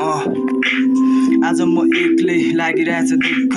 आज म एक्लै लागिरहेछ दुःख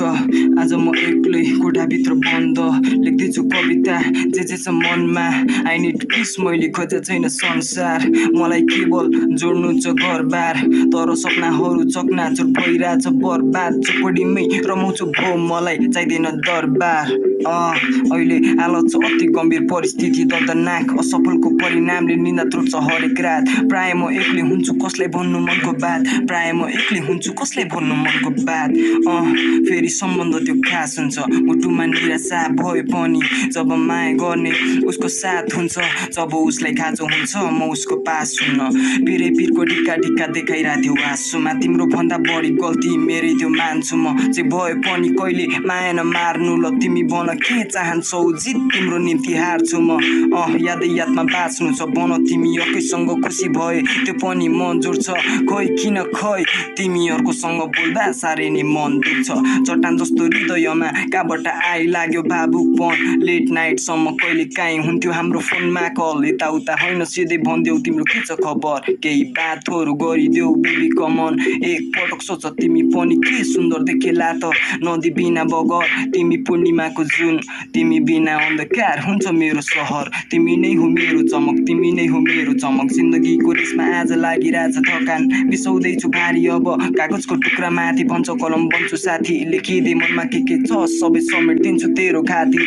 आज म एक्लै कोठाभित्र बन्द लेख्दैछु कविता जे छ मनमा आई निड पिस मैले खोजे छैन संसार मलाई केवल जोड्नु छ घरबार तर सपनाहरू चकनाचुर भइरहेछ बर्बाद चोपडीमै रमाउँछु भो मलाई चाहिँदैन दरबार अहिले हालत छ अति गम्भीर परिस्थिति दर्दनाक असफलको परिणामले निन्दा त्रुट्छ हरेक रात प्राय म एक्लै हुन्छु कसलाई भन्नु मनको बात प्राय म एक्लै हुन्छु कसलाई भन्नु मनको बात फेरि सम्बन्ध त्यो खास हुन्छ मुटुमा निराशा भए पनि जब माया गर्ने उसको साथ हुन्छ जब उसलाई खाँचो हुन्छ म उसको पास हुन्न पिरै पिरको ढिक्का ढिक्का देखाइरहेको थियो आँसुमा तिम्रो भन्दा बढी गल्ती मेरै त्यो मान्छु म जे भए पनि कहिले माया नमार्नु ल तिमी भन के चाहन्छौ जित तिम्रो निम्ति हार्छु म यादै यादमा बाँच्नु छ भन तिमी अर्कैसँग खुसी भए त्यो पनि मन जोड्छ खै किन खै तिमीहरूकोसँग बोल्दा साह्रै नै मन दुख्छ चट्टान जस्तो हृदयमा कहाँबाट आइलाग्यो भावुकपन लेट नाइटसम्म कहिले काहीँ हुन्थ्यो हाम्रो फोनमा कल यताउता होइन सिधै भनिदेऊ तिम्रो के छ खबर केही बातहरू गरिदेऊ बेबी कमन एकपटक सोच तिमी पनि के सुन्दर देखेला त नदी बिना बगर तिमी पूर्णिमाको जुन तिमी बिना अन्धकार हुन्छ मेरो सहर तिमी नै हो मेरो चमक तिमी नै हो मेरो चमक जिन्दगीको रेसमा आज लागिरहेछ थकान बिसाउँदैछु भारी अब कागजको टुक्रा माथि भन्छ कलम बन्छु साथी लेखिदे मनमा के छ सबै समेटिदिन्छु तेरो खातिर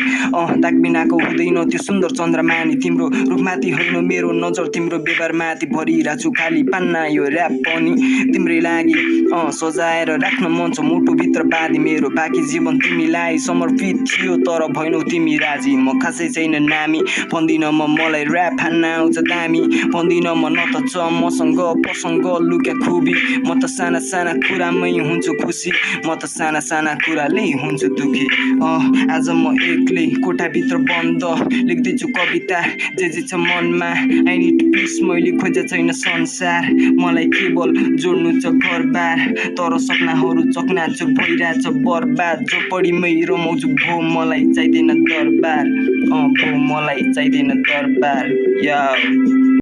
दाग बिनाको हुँदैन त्यो सुन्दर चन्द्रमानी तिम्रो रूपमाथि होइन मेरो नजर तिम्रो व्यवहारमाथि भरिरहेको छु खाली पान्ना यो ऱ्याप पनि तिम्रै लागि सजाएर राख्न मन छ मुटुभित्र बाँधी मेरो बाँकी जीवन तिमीलाई समर्पित थियो तर भएनौ तिमी राजी म खासै छैन नामी भन्दिन मलाई ऱ्याप हान्न आउँछ दामी भन्दिन म न त छ मसँग प्रसङ्ग लुक्या खुबी म त साना साना कुरामै हुन्छु खुसी म त साना साना कुराले हुन्छु दुखी आज म एक्लै कोठाभित्र बन्द लेख्दैछु कविता जे छ मनमा आई निड पिस मैले खोजे छैन संसार मलाई केवल जोड्नु छ घरबार तर सपनाहरू चकनाचुर भइरहेछ बर्बाद झोपडीमै रमाउँछु भो मलाई चाहिँदैन दरबार भो मलाई चाहिँदैन दरबार या